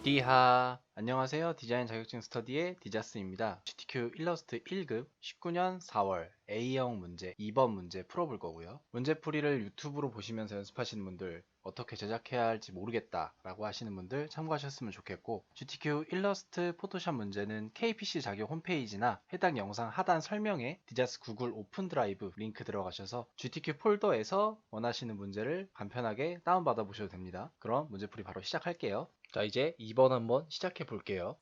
디하 안녕하세요. 디자인 자격증 스터디의 디자스입니다. GTQ 일러스트 1급 19년 4월 A형 문제 2번 문제 풀어볼 거고요. 문제풀이를 유튜브로 보시면서 연습하시는 분들, 어떻게 제작해야 할지 모르겠다 라고 하시는 분들 참고하셨으면 좋겠고, GTQ 일러스트 포토샵 문제는 KPC 자격 홈페이지나 해당 영상 하단 설명에 디자스 구글 오픈 드라이브 링크 들어가셔서 GTQ 폴더에서 원하시는 문제를 간편하게 다운받아 보셔도 됩니다. 그럼 문제풀이 바로 시작할게요. 자, 이제 2번 한번 시작해 볼게요.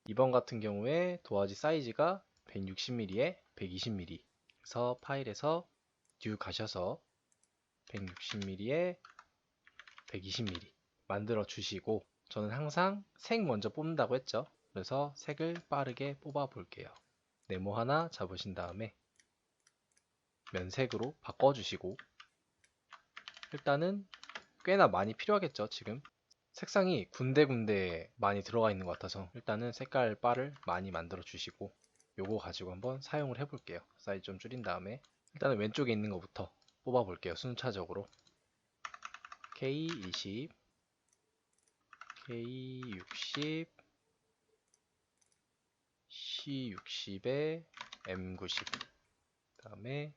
2번 같은 경우에 도화지 사이즈가 160mm에 120mm. 그래서 파일에서 뉴 가셔서 160mm에 120mm 만들어 주시고, 저는 항상 색 먼저 뽑는다고 했죠. 그래서 색을 빠르게 뽑아 볼게요. 네모 하나 잡으신 다음에 면색으로 바꿔 주시고, 일단은 꽤나 많이 필요하겠죠. 지금 색상이 군데군데 많이 들어가 있는 것 같아서 일단은 색깔 바를 많이 만들어 주시고, 요거 가지고 한번 사용을 해 볼게요. 사이즈 좀 줄인 다음에 일단은 왼쪽에 있는 것부터 뽑아 볼게요. 순차적으로 K20, K60, C60에 M90, 그 다음에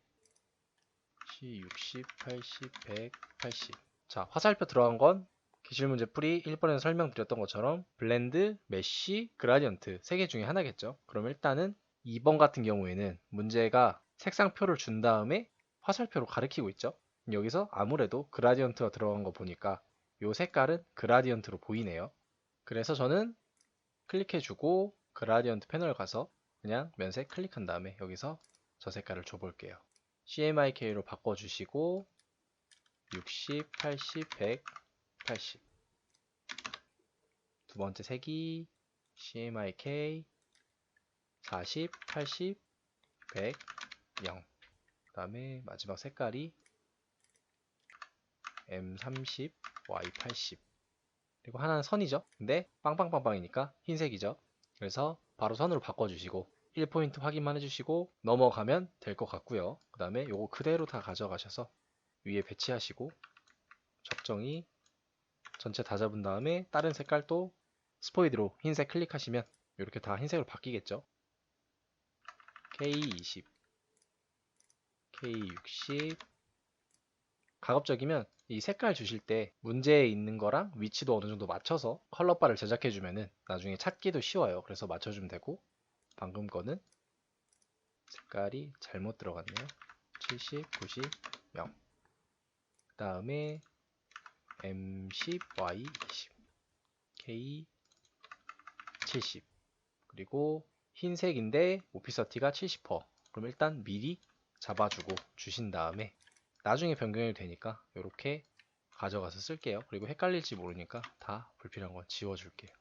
C60, 80, 100, 80. 자, 화살표 들어간 건 기출문제 풀이 1번에서 설명드렸던 것처럼 블렌드, 메쉬, 그라디언트 3개 중에 하나겠죠. 그럼 일단은 2번 같은 경우에는 문제가 색상표를 준 다음에 화살표로 가리키고 있죠. 여기서 아무래도 그라디언트가 들어간 거 보니까 이 색깔은 그라디언트로 보이네요. 그래서 저는 클릭해주고 그라디언트 패널 가서 그냥 면색 클릭한 다음에 여기서 저 색깔을 줘볼게요. CMYK로 바꿔주시고 60, 80, 100, 80. 두 번째 색이 CMYK 40, 80, 100, 0. 그 다음에 마지막 색깔이 M30, Y80. 그리고 하나는 선이죠. 근데 빵빵빵빵이니까 흰색이죠. 그래서 바로 선으로 바꿔주시고 1포인트 확인만 해주시고 넘어가면 될 것 같고요. 그 다음에 요거 그대로 다 가져가셔서 위에 배치하시고 적정히 전체 다 잡은 다음에 다른 색깔도 스포이드로 흰색 클릭하시면 이렇게 다 흰색으로 바뀌겠죠. K20, K60. 가급적이면 이 색깔 주실 때 문제에 있는 거랑 위치도 어느 정도 맞춰서 컬러바를 제작해 주면은 나중에 찾기도 쉬워요. 그래서 맞춰주면 되고, 방금 거는 색깔이 잘못 들어갔네요. 70, 90, 0. 그 다음에 M10, Y20, K70. 그리고 흰색인데 오피서티가 70%. 그럼 일단 미리 잡아주고 주신 다음에 나중에 변경이 되니까 이렇게 가져가서 쓸게요. 그리고 헷갈릴지 모르니까 다 불필요한 건 지워줄게요.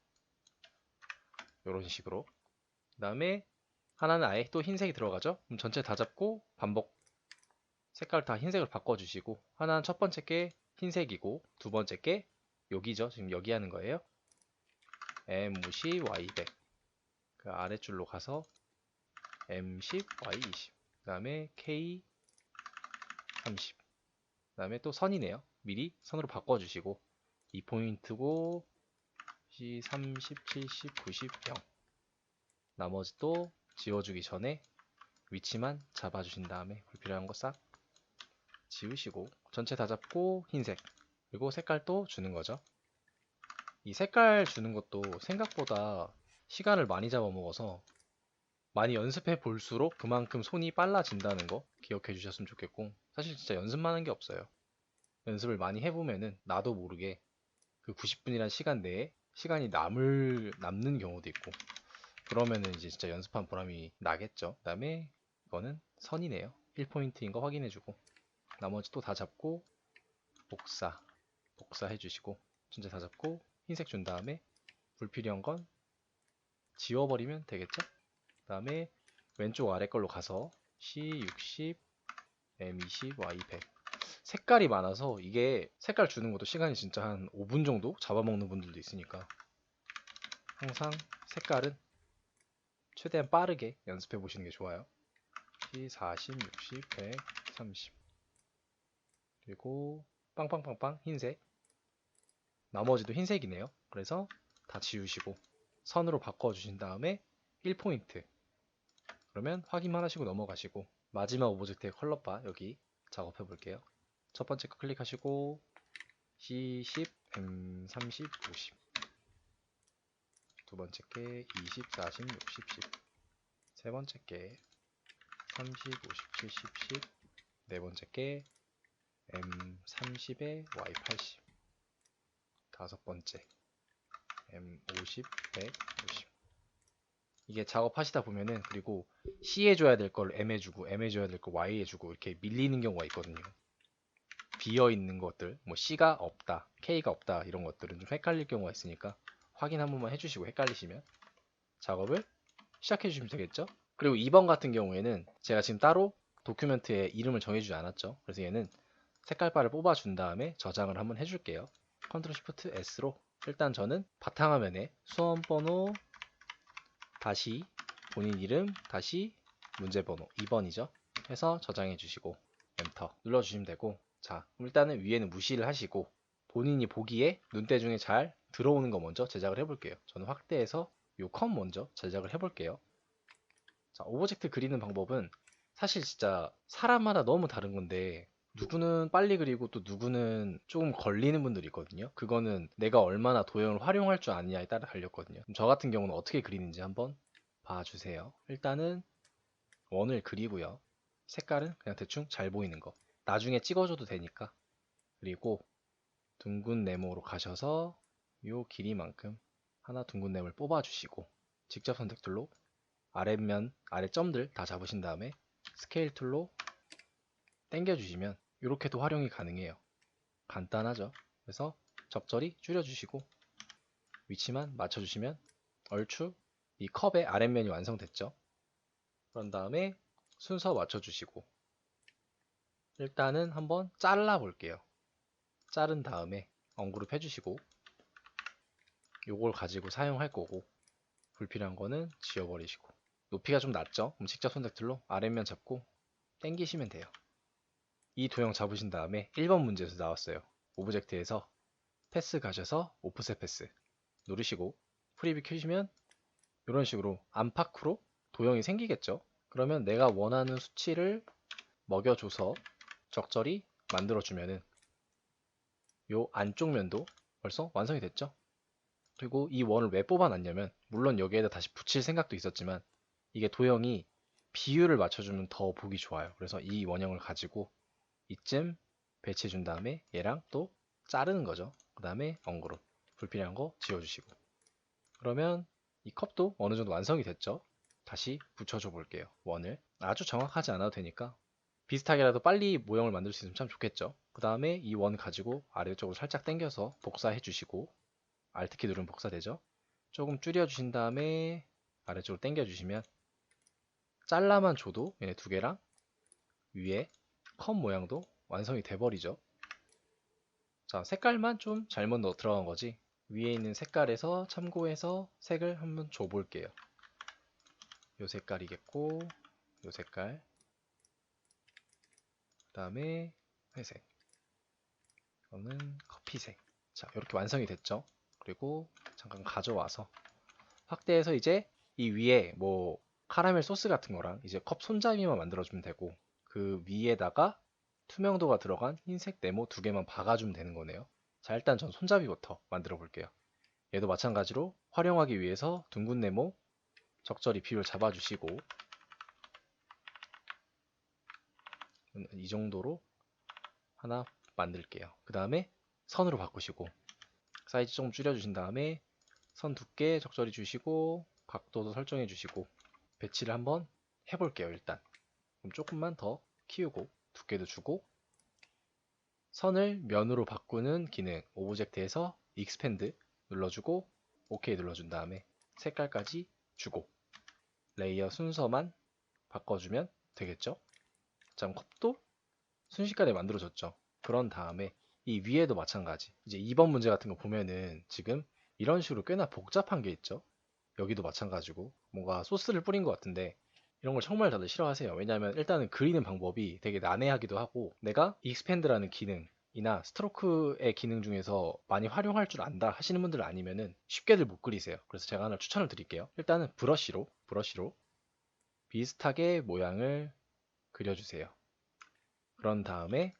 이런 식으로. 그 다음에 하나는 아예 또 흰색이 들어가죠. 그럼 전체 다 잡고 반복 색깔 다 흰색을 바꿔주시고, 하나는 첫 번째 게 흰색이고 두 번째 게 여기죠. 지금 여기 하는 거예요. M50, Y100. 그 아래줄로 가서 M10, Y20. 그 다음에 K30. 그 다음에 또 선이네요. 미리 선으로 바꿔주시고 2포인트고 C30, 70, 90, 0. 나머지 또 지워주기 전에 위치만 잡아주신 다음에 불필요한 거 싹 지우시고 전체 다 잡고 흰색, 그리고 색깔도 주는 거죠. 이 색깔 주는 것도 생각보다 시간을 많이 잡아먹어서 많이 연습해 볼수록 그만큼 손이 빨라진다는 거 기억해 주셨으면 좋겠고, 사실 진짜 연습만 한 게 없어요. 연습을 많이 해보면은 나도 모르게 그 90분이란 시간 내에 시간이 남는 경우도 있고, 그러면은 이제 진짜 연습한 보람이 나겠죠. 그 다음에 이거는 선이네요. 1포인트인 거 확인해주고 나머지 또 다 잡고 복사해주시고 전체 다 잡고 흰색 준 다음에 불필요한 건 지워버리면 되겠죠. 그 다음에 왼쪽 아래 걸로 가서 C60, M20, Y100. 색깔이 많아서 이게 색깔 주는 것도 시간이 진짜 한 5분 정도 잡아먹는 분들도 있으니까 항상 색깔은 최대한 빠르게 연습해 보시는 게 좋아요. C40, 60, 100, 30. 그리고 빵빵빵빵 흰색. 나머지도 흰색이네요. 그래서 다 지우시고 선으로 바꿔주신 다음에 1포인트. 그러면 확인만 하시고 넘어가시고 마지막 오브젝트의 컬러바 여기 작업해 볼게요. 첫 번째 거 클릭하시고 C10, M30, 50. 두 번째 게 20, 40, 60, 10. 세 번째 게 30, 50, 70, 10. 네 번째 게 M30에 Y80. 다섯 번째 M50, 100, 50. 이게 작업하시다 보면은 그리고 C 해줘야 될 걸 M 해주고 M 해줘야 될 걸 Y 해주고 이렇게 밀리는 경우가 있거든요. 비어있는 것들, 뭐 C가 없다, K가 없다 이런 것들은 좀 헷갈릴 경우가 있으니까 확인 한 번만 해주시고 헷갈리시면 작업을 시작해 주시면 되겠죠. 그리고 2번 같은 경우에는 제가 지금 따로 도큐멘트에 이름을 정해주지 않았죠. 그래서 얘는 색깔바를 뽑아준 다음에 저장을 한번 해줄게요. 컨트롤 시프트 S로 일단 저는 바탕화면에 수험번호 다시 본인 이름 다시 문제번호 2번이죠. 해서 저장해 주시고 엔터 눌러주시면 되고, 자 그럼 일단은 위에는 무시를 하시고 본인이 보기에 눈대중에 잘 들어오는 거 먼저 제작을 해볼게요. 저는 확대해서 요 컷 먼저 제작을 해볼게요. 자, 오브젝트 그리는 방법은 사실 진짜 사람마다 너무 다른 건데 누구는 빨리 그리고 또 누구는 조금 걸리는 분들이 있거든요. 그거는 내가 얼마나 도형을 활용할 줄 아느냐에 따라 달렸거든요. 저 같은 경우는 어떻게 그리는지 한번 봐주세요. 일단은 원을 그리고요. 색깔은 그냥 대충 잘 보이는 거. 나중에 찍어줘도 되니까. 그리고 둥근 네모로 가셔서 요 길이만큼 하나 둥근 네모를 뽑아주시고 직접 선택 툴로 아랫면, 아랫점들 다 잡으신 다음에 스케일 툴로 당겨주시면 이렇게도 활용이 가능해요. 간단하죠? 그래서 적절히 줄여주시고 위치만 맞춰주시면 얼추 이 컵의 아랫면이 완성됐죠? 그런 다음에 순서 맞춰주시고 일단은 한번 잘라 볼게요. 자른 다음에 언그룹 해주시고 요걸 가지고 사용할 거고 불필요한 거는 지워버리시고 높이가 좀 낮죠? 그럼 직접 선택 툴로 아랫면 잡고 당기시면 돼요. 이 도형 잡으신 다음에 1번 문제에서 나왔어요. 오브젝트에서 패스 가셔서 오프셋 패스 누르시고 프리뷰 켜시면 이런 식으로 안팎으로 도형이 생기겠죠. 그러면 내가 원하는 수치를 먹여줘서 적절히 만들어주면은 요 안쪽 면도 벌써 완성이 됐죠. 그리고 이 원을 왜 뽑아놨냐면 물론 여기에다 다시 붙일 생각도 있었지만 이게 도형이 비율을 맞춰주면 더 보기 좋아요. 그래서 이 원형을 가지고 이쯤 배치해 준 다음에 얘랑 또 자르는 거죠. 그 다음에 언그룹 불필요한 거 지워주시고 그러면 이 컵도 어느 정도 완성이 됐죠. 다시 붙여줘 볼게요. 원을 아주 정확하지 않아도 되니까 비슷하게라도 빨리 모형을 만들 수 있으면 참 좋겠죠. 그 다음에 이 원 가지고 아래쪽으로 살짝 당겨서 복사해 주시고 Alt키 누르면 복사되죠. 조금 줄여 주신 다음에 아래쪽으로 당겨 주시면 잘라만 줘도 얘네 두 개랑 위에 컵 모양도 완성이 돼 버리죠. 자, 색깔만 좀 잘못 넣어 들어간 거지 위에 있는 색깔에서 참고해서 색을 한번 줘 볼게요. 요 색깔이겠고 요 색깔 그 다음에 회색 이거는 커피색. 자, 이렇게 완성이 됐죠. 그리고 잠깐 가져와서 확대해서 이제 이 위에 뭐 카라멜 소스 같은 거랑 이제 컵 손잡이만 만들어주면 되고 그 위에다가 투명도가 들어간 흰색 네모 두 개만 박아주면 되는 거네요. 자, 일단 전 손잡이부터 만들어 볼게요. 얘도 마찬가지로 활용하기 위해서 둥근 네모 적절히 비율 잡아주시고 이 정도로 하나 만들게요. 그 다음에 선으로 바꾸시고 사이즈 좀 줄여주신 다음에 선 두께 적절히 주시고 각도도 설정해 주시고 배치를 한번 해볼게요. 일단 그럼 조금만 더 키우고 두께도 주고 선을 면으로 바꾸는 기능 오브젝트에서 익스펜드 눌러주고 OK 눌러준 다음에 색깔까지 주고 레이어 순서만 바꿔주면 되겠죠. 자, 컵도 순식간에 만들어졌죠. 그런 다음에 이 위에도 마찬가지. 이제 2번 문제 같은 거 보면은 지금 이런 식으로 꽤나 복잡한 게 있죠. 여기도 마찬가지고 뭔가 소스를 뿌린 것 같은데 이런 걸 정말 다들 싫어하세요. 왜냐하면 일단은 그리는 방법이 되게 난해하기도 하고 내가 익스펜드라는 기능 이나 스트로크의 기능 중에서 많이 활용할 줄 안다 하시는 분들 아니면은 쉽게들 못 그리세요. 그래서 제가 하나 추천을 드릴게요. 일단은 브러쉬로 비슷하게 모양을 그려주세요. 그런 다음에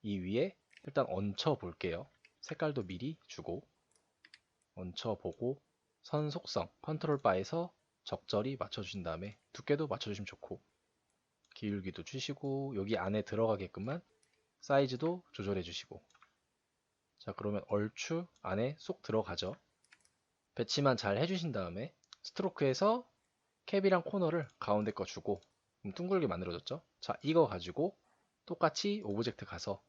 이 위에 일단 얹혀 볼게요. 색깔도 미리 주고 얹혀 보고 선 속성 컨트롤 바에서 적절히 맞춰주신 다음에 두께도 맞춰주시면 좋고 기울기도 주시고 여기 안에 들어가게끔만 사이즈도 조절해 주시고 자 그러면 얼추 안에 쏙 들어가죠. 배치만 잘 해주신 다음에 스트로크에서 캡이랑 코너를 가운데 거 주고 둥글게 만들어졌죠. 자 이거 가지고 똑같이 오브젝트 가서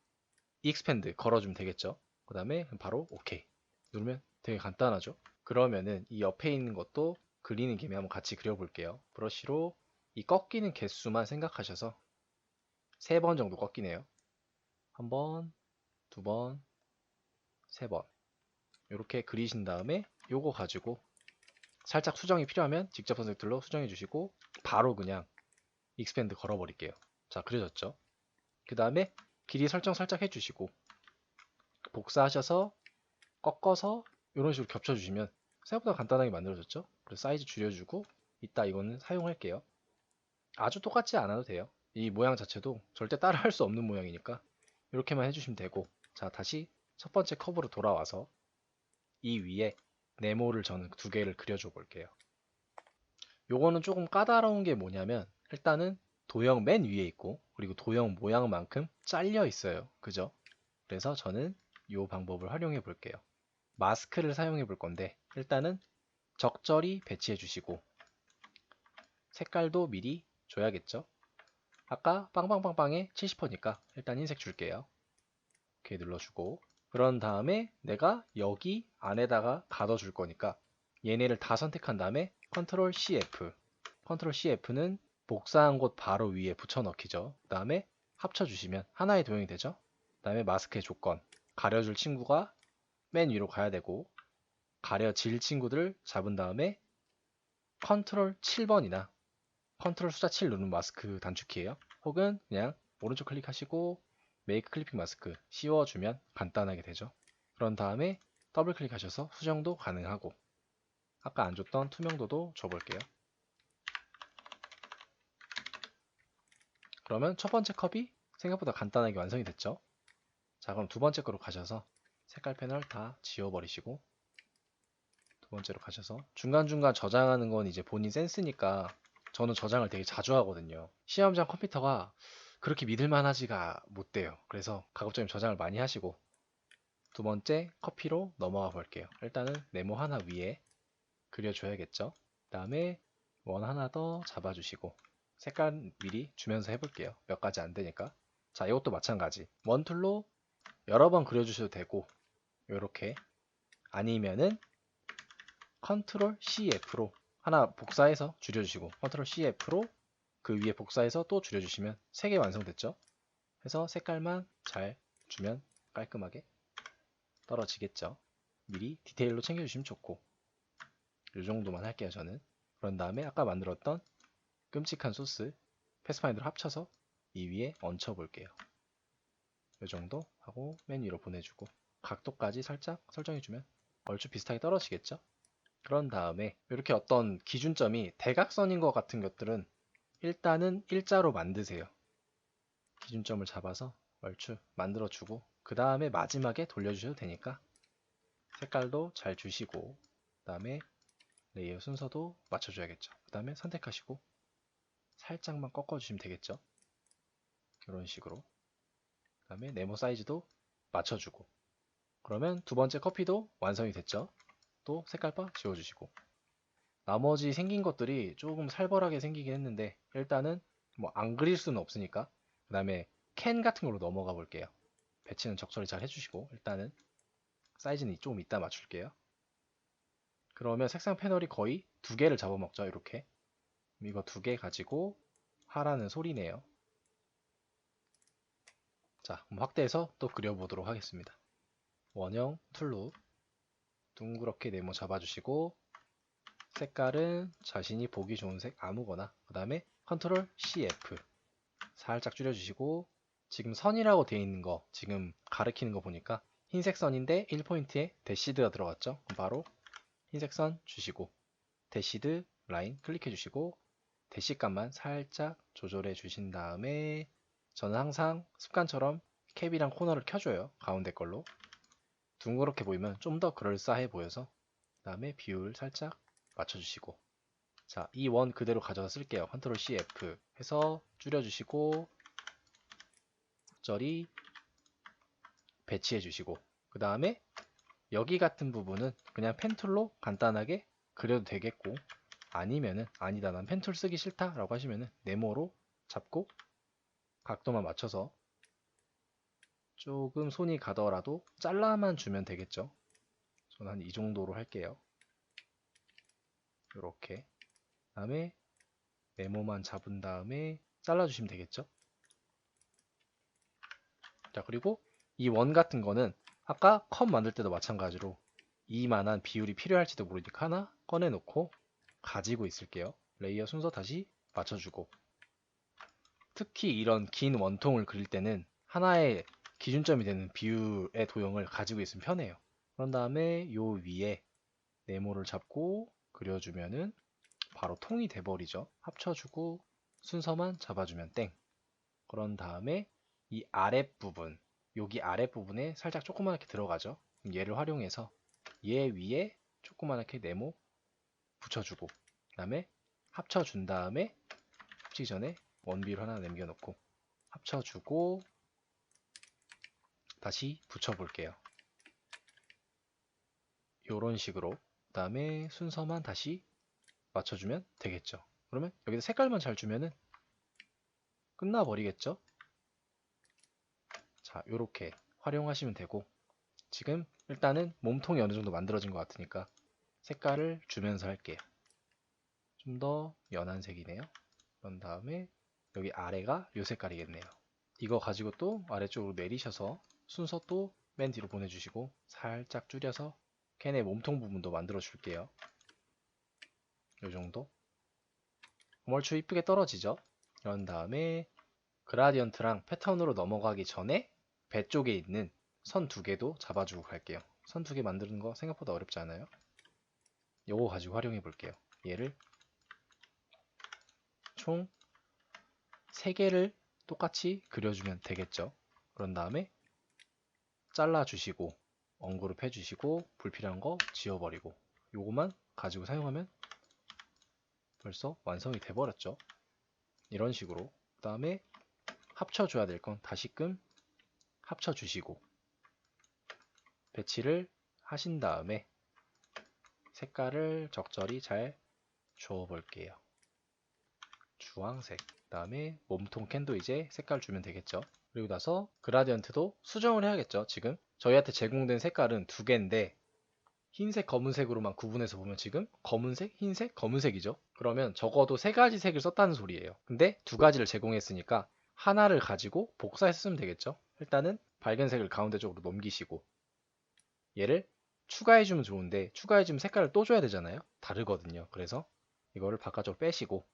익스펜드 걸어주면 되겠죠. 그 다음에 바로 OK 누르면 되게 간단하죠. 그러면은 이 옆에 있는 것도 그리는 김에 한번 같이 그려볼게요. 브러쉬로 이 꺾이는 개수만 생각하셔서 3번 정도 꺾이네요. 한 번, 두 번, 3번 이렇게 그리신 다음에 요거 가지고 살짝 수정이 필요하면 직접 선택 툴로 수정해 주시고 바로 그냥 익스펜드 걸어 버릴게요. 자 그려졌죠. 그 다음에 길이 설정 살짝 해주시고 복사하셔서 꺾어서 이런 식으로 겹쳐주시면 생각보다 간단하게 만들어졌죠. 그래서 사이즈 줄여주고 이따 이거는 사용할게요. 아주 똑같지 않아도 돼요. 이 모양 자체도 절대 따라 할 수 없는 모양이니까 이렇게만 해주시면 되고 자 다시 첫 번째 커브로 돌아와서 이 위에 네모를 저는 2개를 그려줘 볼게요. 요거는 조금 까다로운 게 뭐냐면 일단은 도형 맨 위에 있고 그리고 도형 모양만큼 잘려 있어요. 그죠? 그래서 저는 이 방법을 활용해 볼게요. 마스크를 사용해 볼 건데 일단은 적절히 배치해 주시고 색깔도 미리 줘야겠죠. 아까 빵빵빵빵에 70%니까 일단 흰색 줄게요. 이렇게 눌러주고 그런 다음에 내가 여기 안에다가 가둬 줄 거니까 얘네를 다 선택한 다음에 컨트롤 CF 컨트롤 CF는 복사한 곳 바로 위에 붙여 넣기죠. 그 다음에 합쳐 주시면 하나의 도형이 되죠. 그 다음에 마스크의 조건 가려줄 친구가 맨 위로 가야 되고 가려질 친구들을 잡은 다음에 컨트롤 7번이나 컨트롤 숫자 7 누르는 마스크 단축키예요. 혹은 그냥 오른쪽 클릭하시고 메이크 클리핑 마스크 씌워주면 간단하게 되죠. 그런 다음에 더블 클릭하셔서 수정도 가능하고 아까 안 줬던 투명도도 줘볼게요. 그러면 첫 번째 컵이 생각보다 간단하게 완성이 됐죠. 자 그럼 두 번째 거로 가셔서 색깔 패널 다 지워버리시고 두 번째로 가셔서 중간중간 저장하는 건 이제 본인 센스니까 저는 저장을 되게 자주 하거든요. 시험장 컴퓨터가 그렇게 믿을만하지가 못돼요. 그래서 가급적이면 저장을 많이 하시고 두 번째 커피로 넘어가 볼게요. 일단은 네모 하나 위에 그려줘야겠죠. 그 다음에 원 하나 더 잡아주시고 색깔 미리 주면서 해볼게요. 몇 가지 안 되니까. 자 이것도 마찬가지 원툴로 여러 번 그려주셔도 되고 이렇게 아니면은 컨트롤 CF로 하나 복사해서 줄여주시고 컨트롤 CF로 그 위에 복사해서 또 줄여주시면 3개 완성됐죠. 해서 색깔만 잘 주면 깔끔하게 떨어지겠죠. 미리 디테일로 챙겨주시면 좋고 이 정도만 할게요 저는. 그런 다음에 아까 만들었던 끔찍한 소스 패스파인더로 합쳐서 이 위에 얹혀 볼게요. 이 정도 하고 맨 위로 보내주고 각도까지 살짝 설정해주면 얼추 비슷하게 떨어지겠죠. 그런 다음에 이렇게 어떤 기준점이 대각선인 것 같은 것들은 일단은 일자로 만드세요. 기준점을 잡아서 얼추 만들어주고 그 다음에 마지막에 돌려주셔도 되니까 색깔도 잘 주시고 그 다음에 레이어 순서도 맞춰줘야겠죠. 그 다음에 선택하시고 살짝만 꺾어주시면 되겠죠. 이런 식으로 그 다음에 네모 사이즈도 맞춰주고 그러면 두 번째 커피도 완성이 됐죠. 또 색깔바 지워주시고 나머지 생긴 것들이 조금 살벌하게 생기긴 했는데 일단은 뭐 안 그릴 수는 없으니까 그 다음에 캔 같은 걸로 넘어가 볼게요. 배치는 적절히 잘 해주시고 일단은 사이즈는 조금 이따 맞출게요. 그러면 색상 패널이 거의 2개를 잡아먹죠. 이렇게 이거 2개 가지고 하라는 소리네요. 자 그럼 확대해서 또 그려보도록 하겠습니다. 원형 툴로 둥그렇게 네모 잡아주시고 색깔은 자신이 보기 좋은 색 아무거나 그 다음에 컨트롤 CF 살짝 줄여주시고 지금 선이라고 되어 있는 거, 지금 가리키는 거 보니까 흰색 선인데 1포인트에 대시드가 들어갔죠. 그럼 바로 흰색 선 주시고 대시드 라인 클릭해 주시고 대시 값만 살짝 조절해 주신 다음에 저는 항상 습관처럼 캡이랑 코너를 켜줘요. 가운데 걸로. 둥그렇게 보이면 좀 더 그럴싸해 보여서 그 다음에 비율 살짝 맞춰주시고 자, 이 원 그대로 가져다 쓸게요. 컨트롤 C, F 해서 줄여주시고 적절히 배치해 주시고 그 다음에 여기 같은 부분은 그냥 펜툴로 간단하게 그려도 되겠고 아니면은 아니다 난 펜툴 쓰기 싫다 라고 하시면은 네모로 잡고 각도만 맞춰서 조금 손이 가더라도 잘라만 주면 되겠죠. 저는 한 이 정도로 할게요. 이렇게 다음에 네모만 잡은 다음에 잘라주시면 되겠죠. 자, 그리고 이 원 같은 거는 아까 컵 만들 때도 마찬가지로 이만한 비율이 필요할지도 모르니까 하나 꺼내놓고 가지고 있을게요. 레이어 순서 다시 맞춰주고 특히 이런 긴 원통을 그릴 때는 하나의 기준점이 되는 비율의 도형을 가지고 있으면 편해요. 그런 다음에 요 위에 네모를 잡고 그려주면은 바로 통이 돼버리죠. 합쳐주고 순서만 잡아주면 땡. 그런 다음에 이 아랫부분, 여기 아랫부분에 살짝 조그맣게 들어가죠. 얘를 활용해서 얘 위에 조그맣게 네모 붙여주고 그 다음에 합쳐준 다음에 합치기 전에 원비율 하나 남겨놓고 합쳐주고 다시 붙여볼게요. 이런 식으로 그 다음에 순서만 다시 맞춰주면 되겠죠. 그러면 여기다 색깔만 잘 주면은 끝나버리겠죠. 자, 요렇게 활용하시면 되고 지금 일단은 몸통이 어느 정도 만들어진 것 같으니까 색깔을 주면서 할게요. 좀 더 연한 색이네요. 그런 다음에 여기 아래가 요 색깔이겠네요. 이거 가지고 또 아래쪽으로 내리셔서 순서 또 맨 뒤로 보내주시고 살짝 줄여서 캔의 몸통 부분도 만들어 줄게요. 요 정도. 얼추 이쁘게 떨어지죠? 그런 다음에 그라디언트랑 패턴으로 넘어가기 전에 배 쪽에 있는 선 두 개도 잡아주고 갈게요. 선 두 개 만드는 거 생각보다 어렵지 않아요. 요거 가지고 활용해 볼게요. 얘를 총 3개를 똑같이 그려주면 되겠죠. 그런 다음에 잘라주시고 언그룹 해주시고 불필요한 거 지워버리고 요거만 가지고 사용하면 벌써 완성이 돼버렸죠. 이런 식으로 그 다음에 합쳐줘야 될 건 다시금 합쳐주시고 배치를 하신 다음에 색깔을 적절히 잘 주워볼게요. 주황색 그 다음에 몸통 캔도 이제 색깔 주면 되겠죠. 그리고 나서 그라디언트도 수정을 해야겠죠. 지금 저희한테 제공된 색깔은 2개인데 흰색, 검은색으로만 구분해서 보면 지금 검은색, 흰색, 검은색이죠. 그러면 적어도 3가지 색을 썼다는 소리예요. 근데 2가지를 제공했으니까 하나를 가지고 복사해서 쓰면 되겠죠. 일단은 밝은색을 가운데 쪽으로 넘기시고 얘를 추가해주면 좋은데 추가해주면 색깔을 또 줘야 되잖아요. 다르거든요. 그래서 이거를 바깥쪽으로 빼시고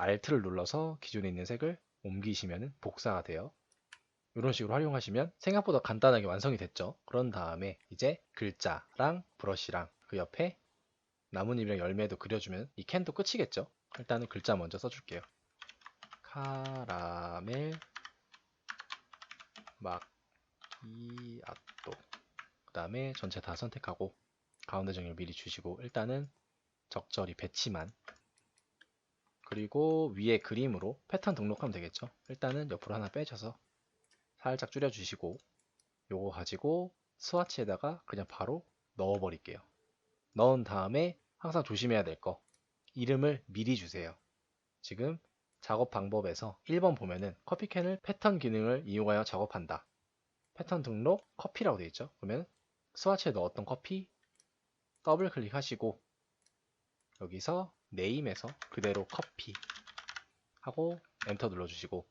Alt를 눌러서 기존에 있는 색을 옮기시면 복사가 돼요. 이런 식으로 활용하시면 생각보다 간단하게 완성이 됐죠. 그런 다음에 이제 글자랑 브러쉬랑 그 옆에 나뭇잎이랑 열매도 그려주면 이 캔도 끝이겠죠. 일단은 글자 먼저 써줄게요. 카라멜 마키아또 그 다음에 전체 다 선택하고 가운데 정렬 미리 주시고 일단은 적절히 배치만 그리고 위에 그림으로 패턴 등록하면 되겠죠. 일단은 옆으로 하나 빼셔서 살짝 줄여주시고 요거 가지고 스와치에다가 그냥 바로 넣어버릴게요. 넣은 다음에 항상 조심해야 될 거 이름을 미리 주세요. 지금 작업 방법에서 1번 보면은 커피캔을 패턴 기능을 이용하여 작업한다. 패턴 등록 커피라고 되어 있죠. 그러면 스와치에 넣었던 커피 더블 클릭하시고 여기서 네임에서 그대로 커피 하고 엔터 눌러주시고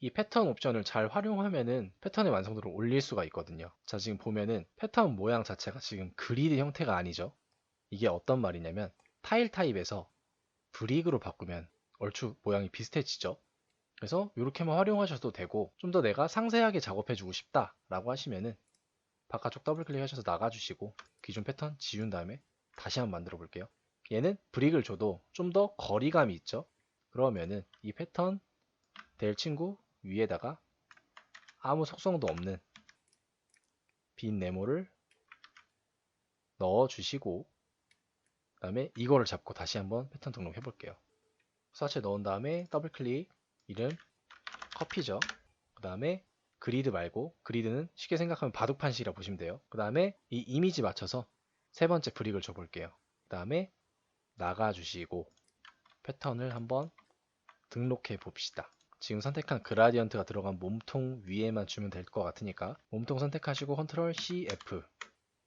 이 패턴 옵션을 잘 활용하면은 패턴의 완성도를 올릴 수가 있거든요. 자, 지금 보면은 패턴 모양 자체가 지금 그리드 형태가 아니죠. 이게 어떤 말이냐면 타일 타입에서 브릭으로 바꾸면 얼추 모양이 비슷해지죠. 그래서 이렇게만 활용하셔도 되고, 좀 더 내가 상세하게 작업해주고 싶다 라고 하시면은 바깥쪽 더블 클릭하셔서 나가주시고 기존 패턴 지운 다음에 다시 한번 만들어 볼게요. 얘는 브릭을 줘도 좀 더 거리감이 있죠. 그러면은 이 패턴 될 친구 위에다가 아무 속성도 없는 빈 네모를 넣어주시고, 그 다음에 이거를 잡고 다시 한번 패턴 등록해 볼게요. 스와치에 넣은 다음에 더블 클릭, 이름 커피죠. 그 다음에 그리드 말고, 그리드는 쉽게 생각하면 바둑판식이라 보시면 돼요. 그 다음에 이 이미지 맞춰서 세 번째 브릭을 줘 볼게요. 그 다음에 나가주시고 패턴을 한번 등록해 봅시다. 지금 선택한 그라디언트가 들어간 몸통 위에만 주면 될 것 같으니까 몸통 선택하시고 컨트롤 CF,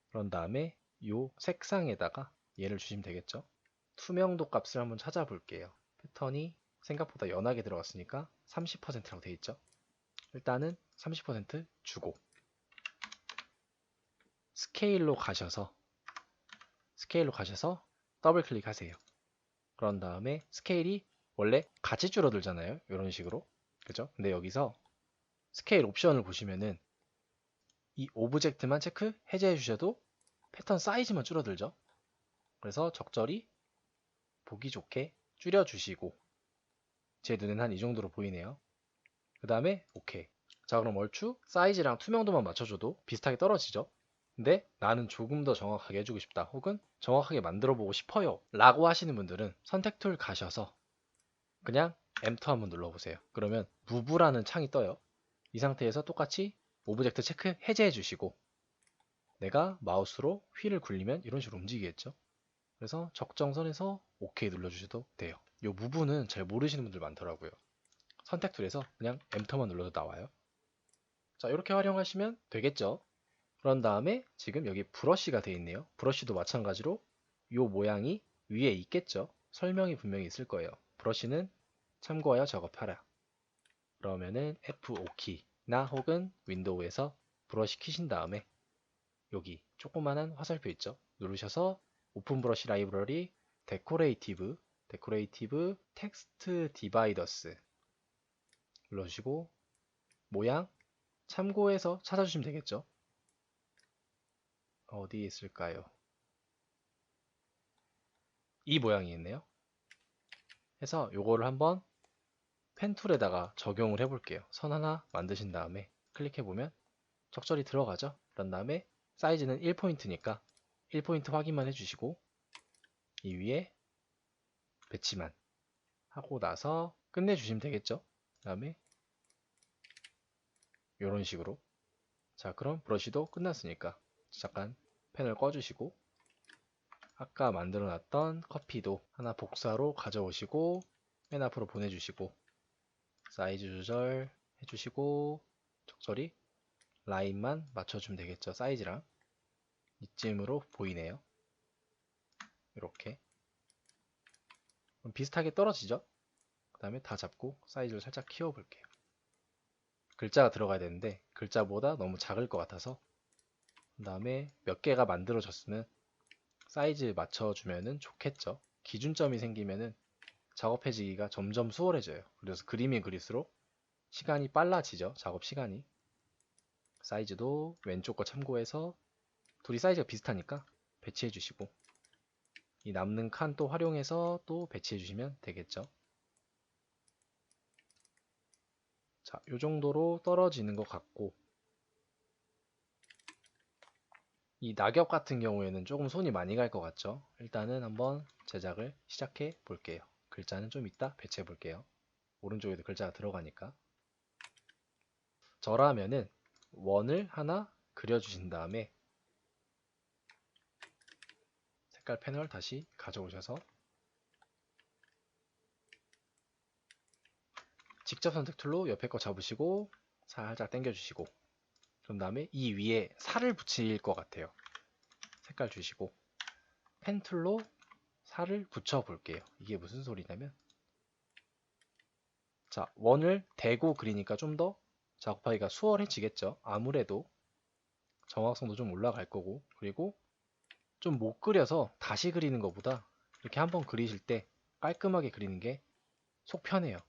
그런 다음에 이 색상에다가 얘를 주시면 되겠죠. 투명도 값을 한번 찾아볼게요. 패턴이 생각보다 연하게 들어갔으니까 30%라고 되어 있죠. 일단은 30% 주고 스케일로 가셔서 더블 클릭하세요. 그런 다음에 스케일이 원래 같이 줄어들잖아요. 이런 식으로. 그죠? 근데 여기서 스케일 옵션을 보시면은 이 오브젝트만 체크 해제해 주셔도 패턴 사이즈만 줄어들죠. 그래서 적절히 보기 좋게 줄여 주시고, 제 눈엔 한 이 정도로 보이네요. 그 다음에 오케이. 자, 그럼 얼추 사이즈랑 투명도만 맞춰줘도 비슷하게 떨어지죠. 근데 나는 조금 더 정확하게 해주고 싶다, 혹은 정확하게 만들어 보고 싶어요 라고 하시는 분들은 선택 툴 가셔서 그냥 엔터 한번 눌러보세요. 그러면 무브라는 창이 떠요. 이 상태에서 똑같이 오브젝트 체크 해제해 주시고, 내가 마우스로 휠을 굴리면 이런 식으로 움직이겠죠. 그래서 적정선에서 OK 눌러주셔도 돼요. 이 무브는 잘 모르시는 분들 많더라고요. 선택 툴에서 그냥 엔터만 눌러도 나와요. 자, 이렇게 활용하시면 되겠죠. 그런 다음에 지금 여기 브러쉬가 되어 있네요. 브러쉬도 마찬가지로 이 모양이 위에 있겠죠. 설명이 분명히 있을 거예요. 브러쉬는 참고하여 작업하라. 그러면은 F5키나 혹은 윈도우에서 브러쉬 키신 다음에 여기 조그만한 화살표 있죠. 누르셔서 오픈 브러쉬 라이브러리 데코레이티브 텍스트 디바이더스 눌러주시고 모양 참고해서 찾아주시면 되겠죠. 어디에 있을까요? 이 모양이 있네요. 해서 요거를 한번 펜 툴에다가 적용을 해볼게요. 선 하나 만드신 다음에 클릭해보면 적절히 들어가죠. 그런 다음에 사이즈는 1포인트니까 1포인트 확인만 해주시고 이 위에 배치만 하고 나서 끝내주시면 되겠죠. 그 다음에 이런 식으로. 자, 그럼 브러쉬도 끝났으니까 잠깐 펜을 꺼주시고 아까 만들어 놨던 커피도 하나 복사로 가져오시고 맨 앞으로 보내주시고 사이즈 조절 해주시고 적절히 라인만 맞춰주면 되겠죠. 사이즈랑 이쯤으로 보이네요. 이렇게 비슷하게 떨어지죠. 그 다음에 다 잡고 사이즈를 살짝 키워 볼게요. 글자가 들어가야 되는데 글자보다 너무 작을 것 같아서, 그 다음에 몇 개가 만들어졌으면 사이즈 맞춰주면 좋겠죠. 기준점이 생기면은 작업해지기가 점점 수월해져요. 그래서 그림이 그릴수록 시간이 빨라지죠. 작업 시간이. 사이즈도 왼쪽 거 참고해서 둘이 사이즈가 비슷하니까 배치해 주시고 이 남는 칸 또 활용해서 또 배치해 주시면 되겠죠. 자, 요 정도로 떨어지는 것 같고, 이 낙엽 같은 경우에는 조금 손이 많이 갈 것 같죠. 일단은 한번 제작을 시작해 볼게요. 글자는 좀 이따 배치해 볼게요. 오른쪽에도 글자가 들어가니까. 저라면은 원을 하나 그려주신 다음에 색깔 패널 다시 가져오셔서 직접 선택 툴로 옆에 거 잡으시고 살짝 당겨주시고, 그런 다음에 이 위에 살을 붙일 것 같아요. 색깔 주시고 펜 툴로 살을 붙여 볼게요. 이게 무슨 소리냐면, 자, 원을 대고 그리니까 좀 더 작업하기가 수월해지겠죠. 아무래도 정확성도 좀 올라갈 거고, 그리고 좀 못 그려서 다시 그리는 것보다 이렇게 한번 그리실 때 깔끔하게 그리는 게 속 편해요.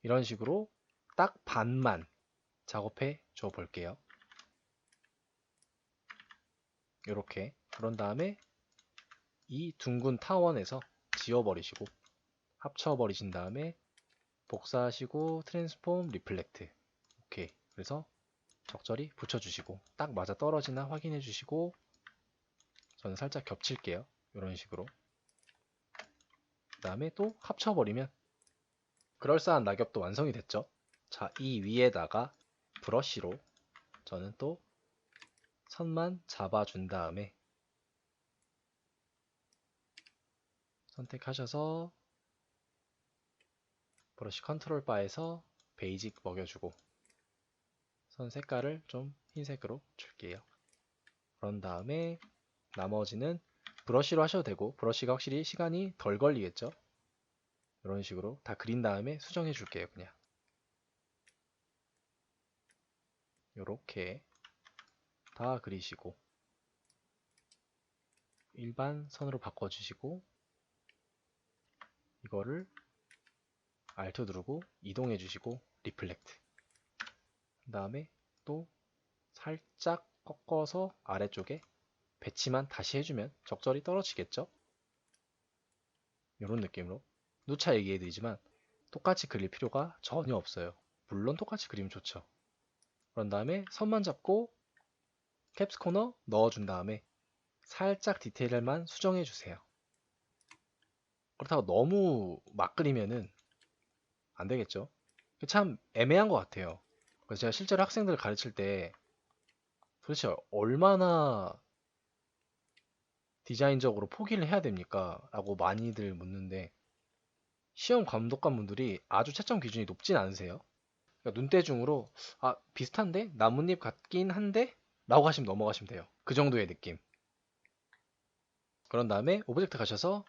이런 식으로 딱 반만 작업해 줘 볼게요. 이렇게. 그런 다음에 이 둥근 타원에서 지워버리시고 합쳐버리신 다음에 복사하시고 트랜스폼 리플렉트. 오케이. 그래서 적절히 붙여주시고 딱 맞아 떨어지나 확인해 주시고 저는 살짝 겹칠게요. 이런 식으로. 그 다음에 또 합쳐버리면 그럴싸한 낙엽도 완성이 됐죠. 자, 이 위에다가 브러쉬로 저는 또 선만 잡아준 다음에 선택하셔서 브러쉬 컨트롤 바에서 베이직 먹여주고 선 색깔을 좀 흰색으로 줄게요. 그런 다음에 나머지는 브러쉬로 하셔도 되고 브러쉬가 확실히 시간이 덜 걸리겠죠. 이런 식으로 다 그린 다음에 수정해 줄게요. 그냥 이렇게 다 그리시고 일반 선으로 바꿔주시고 이거를 Alt 누르고 이동해 주시고 리플렉트. 그 다음에 또 살짝 꺾어서 아래쪽에 배치만 다시 해주면 적절히 떨어지겠죠? 이런 느낌으로 누차 얘기해드리지만 똑같이 그릴 필요가 전혀 없어요. 물론 똑같이 그리면 좋죠. 그런 다음에 선만 잡고 캡스 코너 넣어준 다음에 살짝 디테일만 수정해 주세요. 그렇다고 너무 막 그리면은 안 되겠죠? 참 애매한 것 같아요. 그래서 제가 실제로 학생들을 가르칠 때 도대체 얼마나 디자인적으로 포기를 해야 됩니까? 라고 많이들 묻는데 시험 감독관분들이 아주 채점 기준이 높진 않으세요. 그러니까 눈대중으로 비슷한데? 나뭇잎 같긴 한데? 라고 하시면 넘어가시면 돼요. 그 정도의 느낌. 그런 다음에 오브젝트 가셔서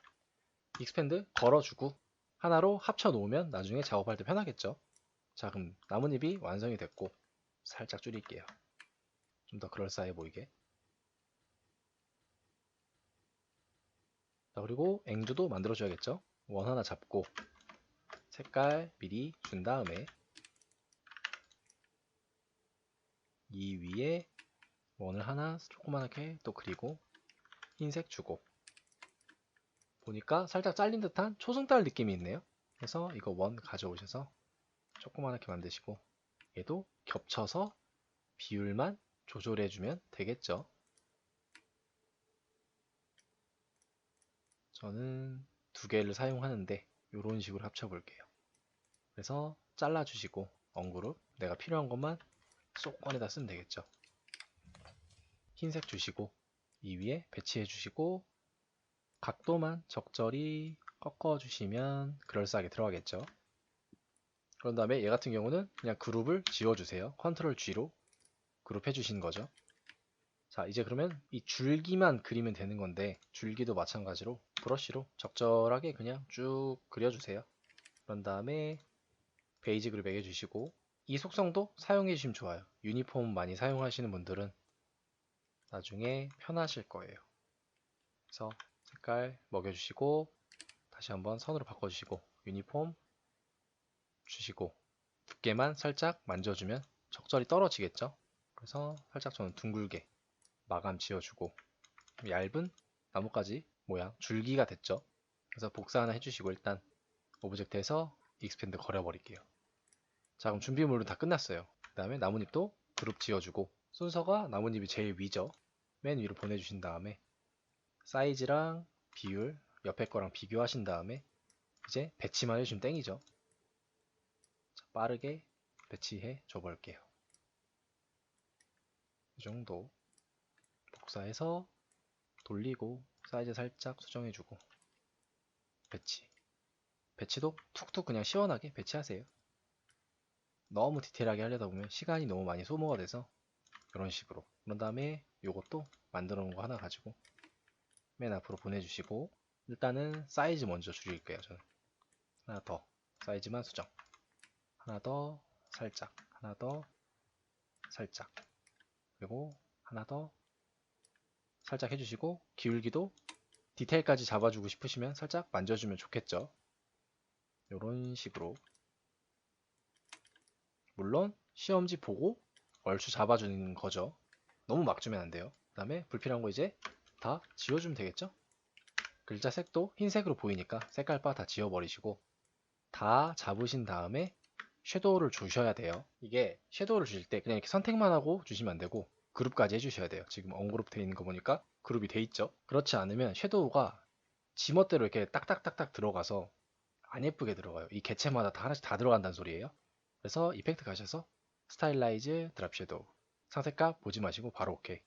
익스펜드 걸어주고 하나로 합쳐 놓으면 나중에 작업할 때 편하겠죠. 자, 그럼 나뭇잎이 완성이 됐고 살짝 줄일게요. 좀 더 그럴싸해 보이게. 자, 그리고 앵두도 만들어줘야겠죠. 원 하나 잡고 색깔 미리 준 다음에 이 위에 원을 하나 조그맣게 또 그리고 흰색 주고 보니까 살짝 잘린 듯한 초승달 느낌이 있네요. 그래서 이거 원 가져오셔서 조그맣게 만드시고 얘도 겹쳐서 비율만 조절해주면 되겠죠. 저는 두 개를 사용하는데 이런 식으로 합쳐볼게요. 그래서 잘라주시고 언그룹 내가 필요한 것만 쏙 꺼내다 쓰면 되겠죠. 흰색 주시고 이 위에 배치해 주시고 각도만 적절히 꺾어 주시면 그럴싸하게 들어가겠죠. 그런 다음에 얘 같은 경우는 그냥 그룹을 지워주세요. 컨트롤 G로 그룹 해주시는 거죠. 자, 이제 그러면 이 줄기만 그리면 되는 건데 줄기도 마찬가지로 브러쉬로 적절하게 그냥 쭉 그려주세요. 그런 다음에 베이직으로 매겨주시고 이 속성도 사용해 주시면 좋아요. 유니폼 많이 사용하시는 분들은 나중에 편하실 거예요. 그래서 색깔 먹여주시고 다시 한번 선으로 바꿔주시고 유니폼 주시고 두께만 살짝 만져주면 적절히 떨어지겠죠. 그래서 살짝 저는 둥글게 마감 지어주고 얇은 나뭇가지 모양 줄기가 됐죠. 그래서 복사 하나 해주시고 일단 오브젝트에서 익스펜드 걸어버릴게요. 자, 그럼 준비물은 다 끝났어요. 그 다음에 나뭇잎도 그룹 지어주고 순서가 나뭇잎이 제일 위죠. 맨 위로 보내주신 다음에 사이즈랑 비율 옆에 거랑 비교하신 다음에 이제 배치만 해주시면 땡이죠. 자, 빠르게 배치해 줘 볼게요. 이 정도 복사해서 돌리고 사이즈 살짝 수정해주고 배치도 툭툭 그냥 시원하게 배치하세요. 너무 디테일하게 하려다 보면 시간이 너무 많이 소모가 돼서 이런 식으로. 그런 다음에 요것도 만들어 놓은 거 하나 가지고 맨 앞으로 보내주시고 일단은 사이즈 먼저 줄일게요. 저는 하나 더 사이즈만 수정, 하나 더 살짝, 하나 더 살짝, 그리고 하나 더 살짝 해주시고 기울기도 디테일까지 잡아주고 싶으시면 살짝 만져주면 좋겠죠. 이런 식으로 물론 시험지 보고 얼추 잡아주는 거죠. 너무 막 주면 안 돼요. 그 다음에 불필요한 거 이제 다 지워주면 되겠죠? 글자 색도 흰색으로 보이니까 색깔 바 다 지워버리시고 다 잡으신 다음에 섀도우를 주셔야 돼요. 이게 섀도우를 주실 때 그냥 이렇게 선택만 하고 주시면 안 되고 그룹까지 해주셔야 돼요. 지금 언그룹 되어 있는 거 보니까 그룹이 돼 있죠. 그렇지 않으면 섀도우가 지멋대로 이렇게 딱딱딱딱 들어가서 안 예쁘게 들어가요. 이 개체마다 다 하나씩 다 들어간다는 소리예요. 그래서 이펙트 가셔서 스타일라이즈 드랍 섀도우 상색값 보지 마시고 바로 오케이.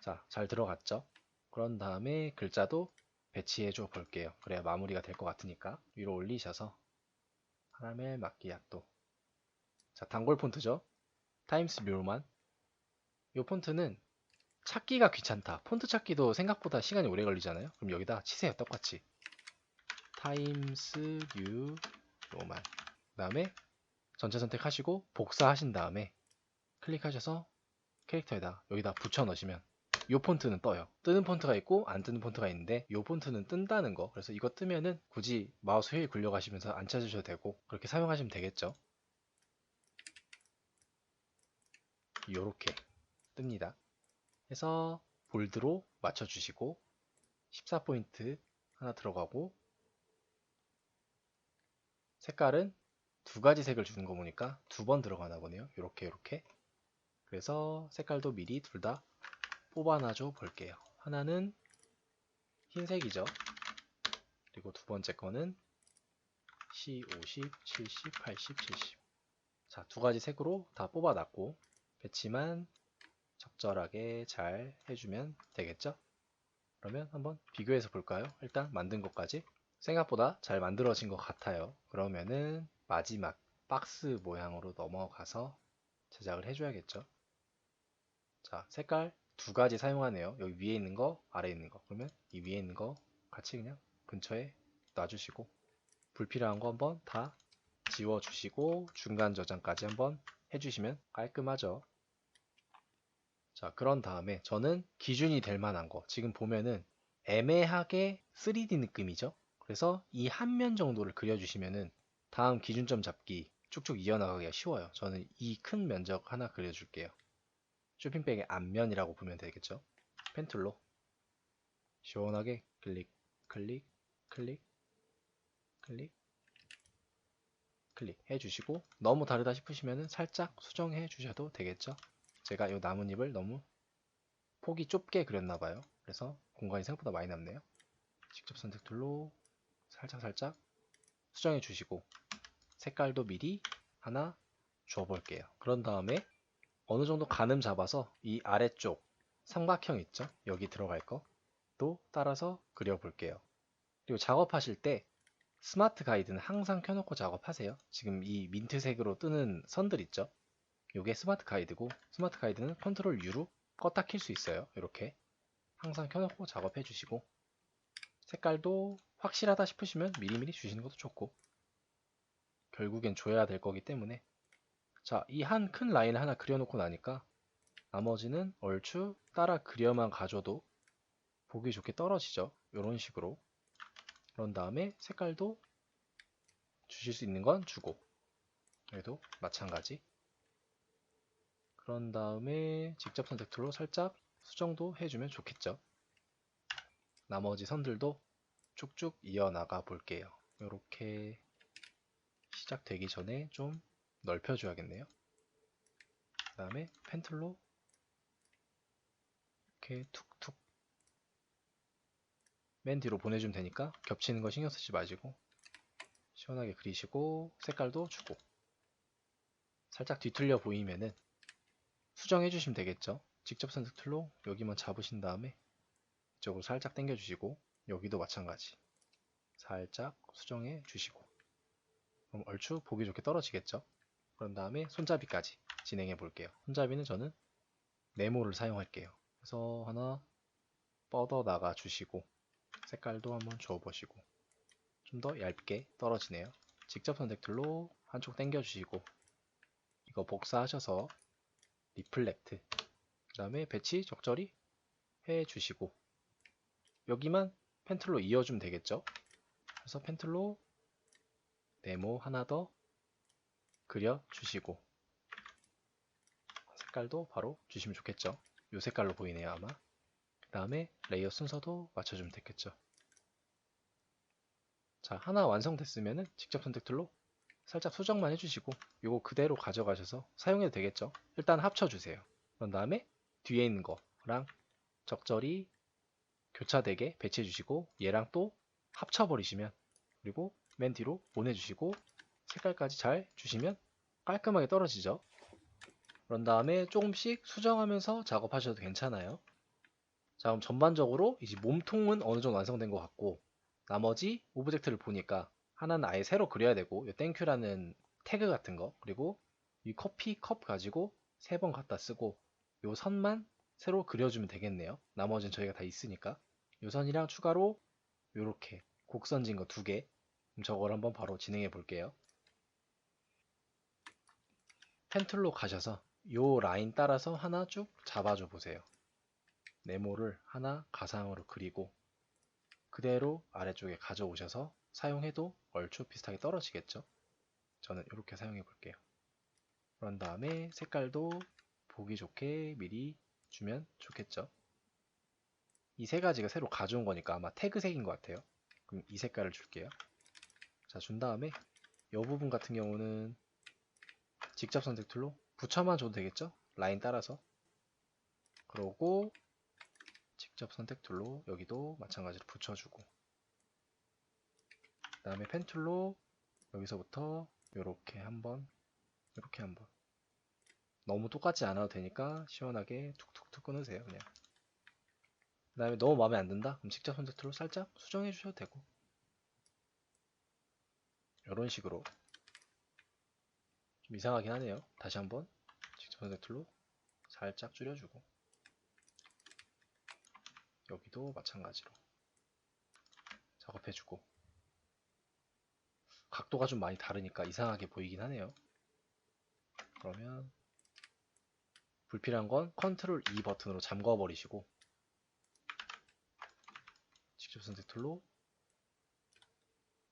자, 잘 들어갔죠? 그런 다음에 글자도 배치해 줘 볼게요. 그래야 마무리가 될 것 같으니까 위로 올리셔서 카라멜 마끼아또. 자, 단골 폰트죠? 타임스 뉴로만. 이 폰트는 찾기가 귀찮다. 폰트 찾기도 생각보다 시간이 오래 걸리잖아요. 그럼 여기다 치세요. 똑같이. 타임스 뉴 로만. 그 다음에 전체 선택하시고 복사하신 다음에 클릭하셔서 캐릭터에다 여기다 붙여 넣으시면 이 폰트는 떠요. 뜨는 폰트가 있고 안 뜨는 폰트가 있는데 이 폰트는 뜬다는 거. 그래서 이거 뜨면은 굳이 마우스 휠 굴려가시면서 안 찾으셔도 되고 그렇게 사용하시면 되겠죠. 요렇게 뜹니다. 해서 볼드로 맞춰주시고 14포인트 하나 들어가고 색깔은 두 가지 색을 주는 거 보니까 두 번 들어가나 보네요. 요렇게 그래서 색깔도 미리 둘 다 뽑아놔줘 볼게요. 하나는 흰색이죠. 그리고 두 번째 거는 C50, 70, 80, 70. 자, 두 가지 색으로 다 뽑아놨고 배치만 적절하게 잘 해주면 되겠죠? 그러면 한번 비교해서 볼까요? 일단 만든 것까지 생각보다 잘 만들어진 것 같아요. 그러면은 마지막 박스 모양으로 넘어가서 제작을 해줘야겠죠? 자, 색깔 두 가지 사용하네요. 여기 위에 있는 거, 아래에 있는 거. 그러면 이 위에 있는 거 같이 그냥 근처에 놔주시고 불필요한 거 한번 다 지워주시고 중간 저장까지 한번 해주시면 깔끔하죠. 자, 그런 다음에 저는 기준이 될 만한 거 지금 보면은 애매하게 3D 느낌이죠. 그래서 이 한 면 정도를 그려주시면은 다음 기준점 잡기 쭉쭉 이어나가기가 쉬워요. 저는 이 큰 면적 하나 그려줄게요. 쇼핑백의 앞면이라고 보면 되겠죠. 펜툴로 시원하게 클릭, 클릭, 클릭, 클릭, 클릭 해주시고 너무 다르다 싶으시면 살짝 수정해 주셔도 되겠죠. 제가 이 나뭇잎을 너무 폭이 좁게 그렸나봐요. 그래서 공간이 생각보다 많이 남네요. 직접 선택 툴로 살짝 수정해 주시고 색깔도 미리 하나 줘볼게요. 그런 다음에 어느 정도 가늠 잡아서 이 아래쪽 삼각형 있죠? 여기 들어갈 거또 따라서 그려볼게요. 그리고 작업하실 때 스마트 가이드는 항상 켜놓고 작업하세요. 지금 이 민트색으로 뜨는 선들 있죠? 이게 스마트 가이드고 스마트 가이드는 컨트롤 U로 껐다 킬 수 있어요. 이렇게 항상 켜놓고 작업해 주시고 색깔도 확실하다 싶으시면 미리미리 주시는 것도 좋고 결국엔 줘야 될 거기 때문에 자, 이 한 큰 라인을 하나 그려놓고 나니까 나머지는 얼추 따라 그려만 가줘도 보기 좋게 떨어지죠. 이런 식으로 그런 다음에 색깔도 주실 수 있는 건 주고 여기도 마찬가지 그런 다음에 직접 선택 툴로 살짝 수정도 해주면 좋겠죠. 나머지 선들도 쭉쭉 이어나가 볼게요. 이렇게 시작되기 전에 좀 넓혀줘야겠네요. 그 다음에 펜툴로 이렇게 툭툭 맨 뒤로 보내주면 되니까 겹치는 거 신경 쓰지 마시고 시원하게 그리시고 색깔도 주고 살짝 뒤틀려 보이면은 수정해 주시면 되겠죠. 직접 선택 툴로 여기만 잡으신 다음에 이쪽으로 살짝 당겨 주시고 여기도 마찬가지 살짝 수정해 주시고 그럼 얼추 보기 좋게 떨어지겠죠. 그런 다음에 손잡이까지 진행해 볼게요. 손잡이는 저는 네모를 사용할게요. 그래서 하나 뻗어 나가 주시고 색깔도 한번 줘 보시고 좀 더 얇게 떨어지네요. 직접 선택 툴로 한쪽 당겨 주시고 이거 복사하셔서 리플렉트 그 다음에 배치 적절히 해 주시고 여기만 펜툴로 이어주면 되겠죠. 그래서 펜툴로 네모 하나 더 그려 주시고 색깔도 바로 주시면 좋겠죠. 요 색깔로 보이네요 아마. 그 다음에 레이어 순서도 맞춰주면 되겠죠. 자, 하나 완성됐으면은 직접 선택 툴로 살짝 수정만 해주시고 요거 그대로 가져가셔서 사용해도 되겠죠. 일단 합쳐주세요. 그런 다음에 뒤에 있는 거랑 적절히 교차되게 배치해 주시고 얘랑 또 합쳐버리시면, 그리고 맨 뒤로 보내주시고 색깔까지 잘 주시면 깔끔하게 떨어지죠. 그런 다음에 조금씩 수정하면서 작업하셔도 괜찮아요. 자, 그럼 전반적으로 이제 몸통은 어느 정도 완성된 것 같고, 나머지 오브젝트를 보니까 하나는 아예 새로 그려야 되고, 이 땡큐라는 태그 같은 거, 그리고 이 커피 컵 가지고 3번 갖다 쓰고, 요 선만 새로 그려주면 되겠네요. 나머지는 저희가 다 있으니까. 요 선이랑 추가로 요렇게 곡선진 거 2개. 그럼 저걸 한번 바로 진행해 볼게요. 펜 툴로 가셔서 요 라인 따라서 하나 쭉 잡아줘 보세요. 네모를 하나 가상으로 그리고 그대로 아래쪽에 가져오셔서 사용해도 얼추 비슷하게 떨어지겠죠. 저는 이렇게 사용해 볼게요. 그런 다음에 색깔도 보기 좋게 미리 주면 좋겠죠. 이 3가지가 새로 가져온 거니까 아마 태그색인 것 같아요. 그럼 이 색깔을 줄게요. 자, 준 다음에 이 부분 같은 경우는 직접 선택 툴로 붙여만 줘도 되겠죠. 라인 따라서. 그러고 직접 선택 툴로 여기도 마찬가지로 붙여주고, 그 다음에 펜 툴로 여기서부터 이렇게 한번, 이렇게 한번. 너무 똑같지 않아도 되니까 시원하게 툭툭툭 끊으세요 그냥. 그 다음에 너무 마음에 안 든다? 그럼 직접 선택 툴로 살짝 수정해 주셔도 되고, 이런 식으로. 좀 이상하긴 하네요. 다시 한번 직접 선택 툴로 살짝 줄여주고, 여기도 마찬가지로 작업해주고. 각도가 좀 많이 다르니까 이상하게 보이긴 하네요. 그러면 불필요한 건 컨트롤 E 버튼으로 잠궈 버리시고, 직접 선택 툴로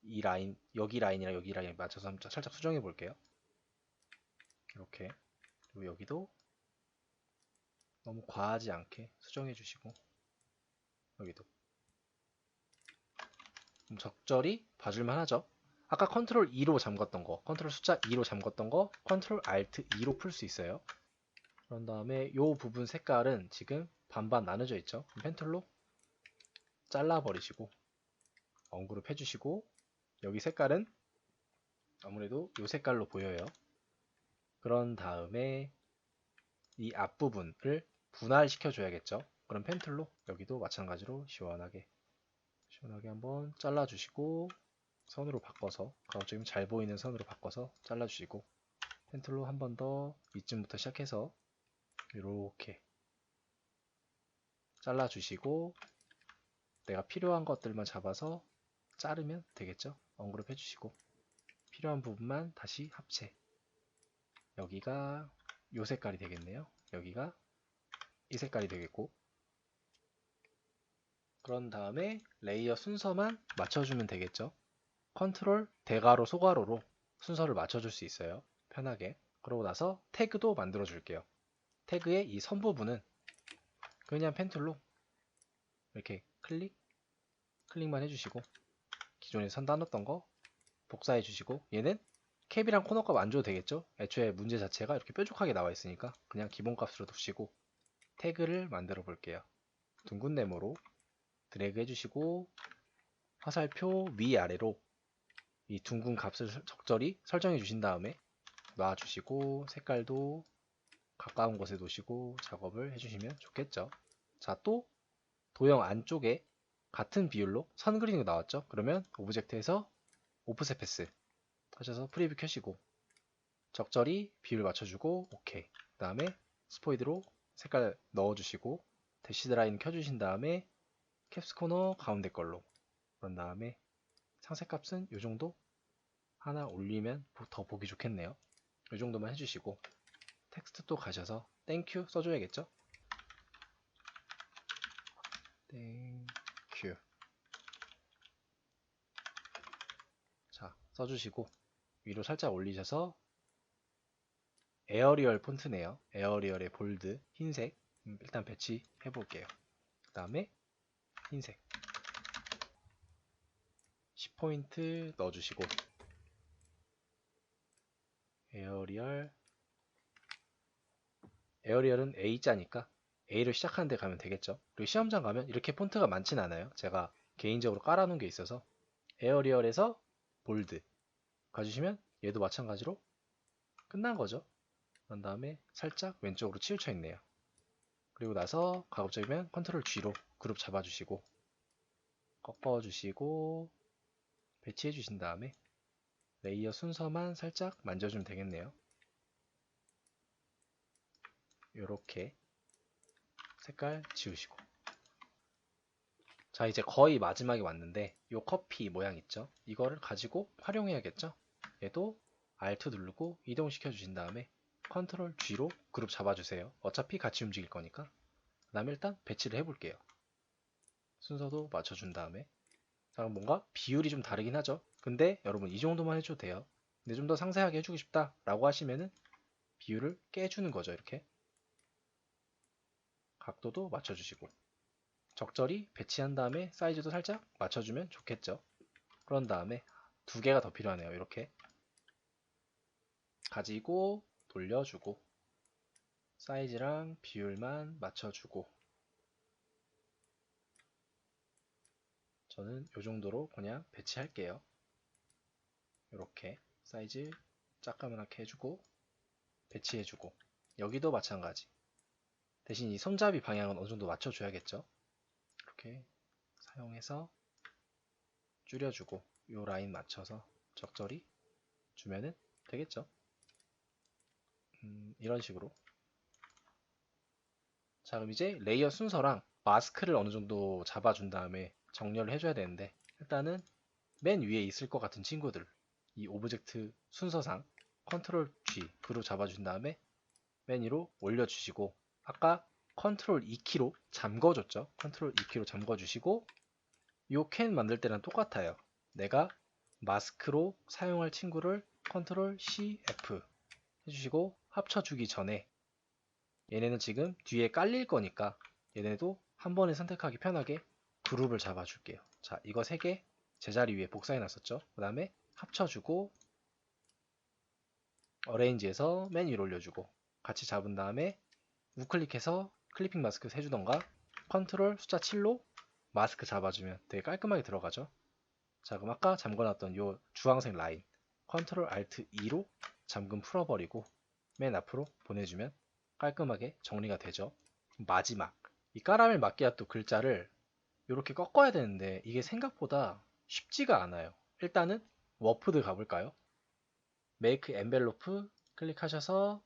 이 라인, 여기 라인이랑 여기 라인 맞춰서 한번 살짝 수정해 볼게요. 이렇게. 그리고 여기도 너무 과하지 않게 수정해 주시고, 여기도 좀 적절히 봐줄만 하죠. 아까 컨트롤 E로 잠궜던 거, 컨트롤 숫자 2로 잠궜던 거 컨트롤 Alt 2로 풀 수 있어요. 그런 다음에 이 부분 색깔은 지금 반반 나눠져 있죠. 펜툴로 잘라 버리시고 언그룹 해주시고, 여기 색깔은 아무래도 이 색깔로 보여요. 그런 다음에 이 앞부분을 분할시켜 줘야겠죠. 그럼 펜툴로 여기도 마찬가지로 시원하게 한번 잘라주시고, 선으로 바꿔서 가급적이면 잘 보이는 선으로 바꿔서 잘라주시고, 펜툴로 한 번 더 이쯤부터 시작해서 이렇게 잘라주시고, 내가 필요한 것들만 잡아서 자르면 되겠죠. 언그룹 해주시고 필요한 부분만 다시 합체. 여기가 요 색깔이 되겠네요. 여기가 이 색깔이 되겠고, 그런 다음에 레이어 순서만 맞춰주면 되겠죠. 컨트롤 대괄호 소괄호로 순서를 맞춰줄 수 있어요. 편하게. 그러고 나서 태그도 만들어 줄게요. 태그의 이 선 부분은 그냥 펜툴로 이렇게 클릭만 해주시고, 기존에 선 따놨던 거 복사해 주시고, 얘는 캡이랑 코너 값 안 줘도 되겠죠. 애초에 문제 자체가 이렇게 뾰족하게 나와 있으니까 그냥 기본 값으로 두시고, 태그를 만들어 볼게요. 둥근 네모로 드래그 해주시고 화살표 위아래로 이 둥근 값을 적절히 설정해 주신 다음에 놔주시고, 색깔도 가까운 곳에 놓으시고 작업을 해주시면 좋겠죠. 자, 또 도형 안쪽에 같은 비율로 선 그리는 거 나왔죠. 그러면 오브젝트에서 오프셋 패스 하셔서 프리뷰 켜시고 적절히 비율 맞춰주고 오케이. 그 다음에 스포이드로 색깔 넣어주시고 대시드 라인 켜주신 다음에 캡스 코너 가운데 걸로, 그런 다음에 상세 값은 이 정도 하나 올리면 더 보기 좋겠네요. 이 정도만 해주시고 텍스트 또 가셔서 땡큐 써줘야겠죠. 땡큐. 자, 써주시고 위로 살짝 올리셔서 에어리얼 폰트네요. 에어리얼의 볼드 흰색. 일단 배치해 볼게요. 그 다음에 흰색 10포인트 넣어주시고, 에어리얼은 A자니까 A를 시작하는 데 가면 되겠죠. 그리고 시험장 가면 이렇게 폰트가 많진 않아요. 제가 개인적으로 깔아놓은 게 있어서. 에어리얼에서 볼드 가주시면 얘도 마찬가지로 끝난 거죠. 그런 다음에 살짝 왼쪽으로 치우쳐 있네요. 그리고 나서 가급적이면 컨트롤 G로 그룹 잡아주시고 꺾어주시고 배치해 주신 다음에 레이어 순서만 살짝 만져주면 되겠네요. 이렇게 색깔 지우시고, 자 이제 거의 마지막에 왔는데 이 커피 모양 있죠? 이거를 가지고 활용해야겠죠? 얘도 Alt 누르고 이동시켜 주신 다음에 컨트롤 G로 그룹 잡아주세요. 어차피 같이 움직일 거니까. 그 다음에 일단 배치를 해볼게요. 순서도 맞춰준 다음에, 자 뭔가 비율이 좀 다르긴 하죠? 근데 여러분 이 정도만 해줘도 돼요. 근데 좀 더 상세하게 해주고 싶다 라고 하시면은 비율을 깨주는 거죠. 이렇게 각도도 맞춰주시고 적절히 배치한 다음에 사이즈도 살짝 맞춰주면 좋겠죠. 그런 다음에 두 개가 더 필요하네요. 이렇게 가지고 돌려주고 사이즈랑 비율만 맞춰주고, 저는 이 정도로 그냥 배치할게요. 이렇게 사이즈 작가만하게 해주고 배치해주고, 여기도 마찬가지. 대신 이 손잡이 방향은 어느 정도 맞춰줘야겠죠. 이렇게 사용해서 줄여주고 이 라인 맞춰서 적절히 주면은 되겠죠. 이런 식으로. 자 그럼 이제 레이어 순서랑 마스크를 어느 정도 잡아준 다음에 정렬을 해줘야 되는데, 일단은 맨 위에 있을 것 같은 친구들, 이 오브젝트 순서상 컨트롤 G 그로 잡아준 다음에 맨 위로 올려주시고, 아까 컨트롤 2키로 잠궈줬죠. 컨트롤 2키로 잠궈주시고, 이 캔 만들 때랑 똑같아요. 내가 마스크로 사용할 친구를 컨트롤 C, F 해주시고 합쳐주기 전에, 얘네는 지금 뒤에 깔릴 거니까 얘네도 한 번에 선택하기 편하게 그룹을 잡아줄게요. 자 이거 3개 제자리 위에 복사해 놨었죠. 그 다음에 합쳐주고 어레인지에서 맨 위로 올려주고 같이 잡은 다음에 우클릭해서 클리핑 마스크 해주던가 컨트롤 숫자 7로 마스크 잡아주면 되게 깔끔하게 들어가죠. 자 그럼 아까 잠궈놨던 요 주황색 라인 컨트롤 알트 2로 잠금 풀어버리고 맨 앞으로 보내주면 깔끔하게 정리가 되죠. 마지막 이 까라멜 마끼아또 글자를 이렇게 꺾어야 되는데 이게 생각보다 쉽지가 않아요. 일단은 워프드 가볼까요? 메이크 엔벨로프 클릭하셔서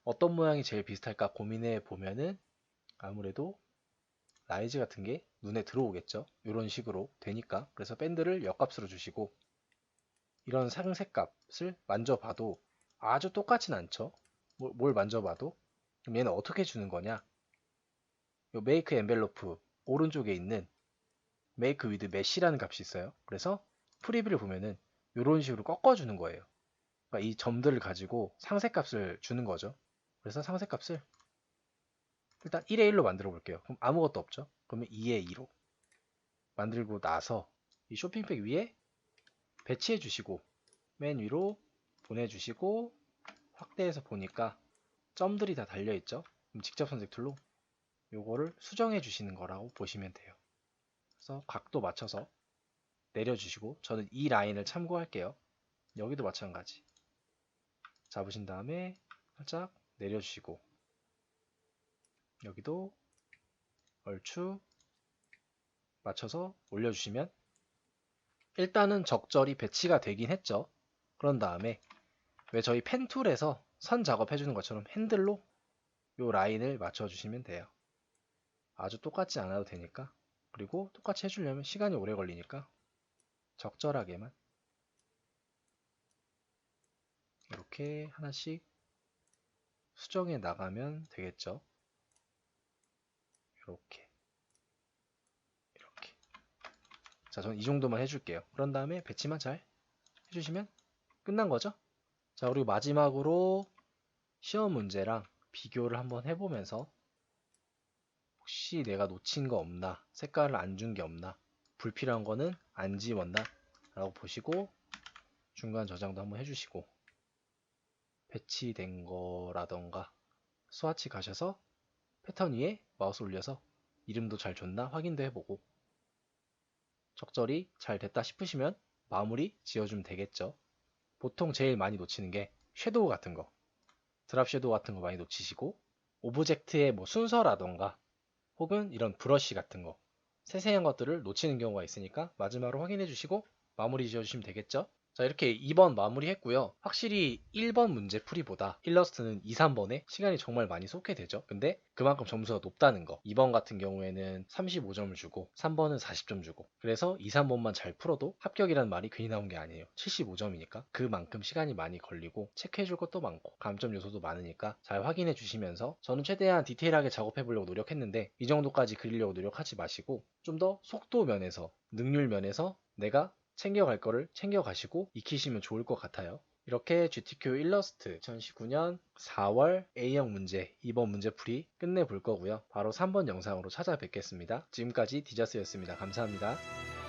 어떤 모양이 제일 비슷할까 고민해 보면은 아무래도 라이즈 같은 게 눈에 들어오겠죠. 이런 식으로 되니까. 그래서 밴드를 역값으로 주시고, 이런 상색값을 만져봐도 아주 똑같진 않죠. 뭘 만져봐도. 그럼 얘는 어떻게 주는 거냐? 요 메이크 엔벨로프 오른쪽에 있는 메이크 위드 메시라는 값이 있어요. 그래서 프리뷰를 보면은 이런 식으로 꺾어주는 거예요. 그러니까 이 점들을 가지고 상색값을 주는 거죠. 그래서 상색값을 일단 1의 1로 만들어 볼게요. 그럼 아무것도 없죠. 그러면 2의 2로 만들고 나서 이 쇼핑백 위에 배치해 주시고 맨 위로 보내주시고 확대해서 보니까 점들이 다 달려있죠. 그럼 직접 선택 툴로 요거를 수정해 주시는 거라고 보시면 돼요. 그래서 각도 맞춰서 내려주시고, 저는 이 라인을 참고할게요. 여기도 마찬가지 잡으신 다음에 살짝 내려주시고 여기도 얼추 맞춰서 올려주시면 일단은 적절히 배치가 되긴 했죠. 그런 다음에 왜 저희 펜 툴에서 선 작업해 주는 것처럼 핸들로 이 라인을 맞춰 주시면 돼요. 아주 똑같지 않아도 되니까. 그리고 똑같이 해주려면 시간이 오래 걸리니까 적절하게만 이렇게 하나씩 수정해 나가면 되겠죠. 이렇게 이렇게. 자, 저는 이 정도만 해줄게요. 그런 다음에 배치만 잘 해주시면 끝난 거죠. 자, 그리고 마지막으로 시험 문제랑 비교를 한번 해보면서 혹시 내가 놓친 거 없나, 색깔을 안 준 게 없나, 불필요한 거는 안 지웠나 라고 보시고 중간 저장도 한번 해주시고 배치된 거라던가 스와치 가셔서 패턴 위에 마우스 올려서 이름도 잘 줬나 확인도 해보고 적절히 잘 됐다 싶으시면 마무리 지어주면 되겠죠. 보통 제일 많이 놓치는 게 섀도우 같은 거, 드랍 섀도우 같은 거 많이 놓치시고 오브젝트의 뭐 순서라던가 혹은 이런 브러쉬 같은 거 세세한 것들을 놓치는 경우가 있으니까 마지막으로 확인해 주시고 마무리 지어주시면 되겠죠. 자, 이렇게 2번 마무리 했고요. 확실히 1번 문제 풀이보다 일러스트는 2, 3번에 시간이 정말 많이 쏟게 되죠. 근데 그만큼 점수가 높다는 거. 2번 같은 경우에는 35점을 주고 3번은 40점 주고 그래서 2, 3번만 잘 풀어도 합격이라는 말이 괜히 나온 게 아니에요. 75점이니까 그만큼 시간이 많이 걸리고 체크해 줄 것도 많고 감점 요소도 많으니까 잘 확인해 주시면서 저는 최대한 디테일하게 작업해 보려고 노력했는데 이 정도까지 그리려고 노력하지 마시고 좀 더 속도 면에서 능률 면에서 내가 챙겨갈 거를 챙겨가시고 익히시면 좋을 것 같아요. 이렇게 GTQ 일러스트 2019년 4월 A형 문제 2번 문제풀이 끝내볼 거고요. 바로 3번 영상으로 찾아뵙겠습니다. 지금까지 디자스였습니다. 감사합니다.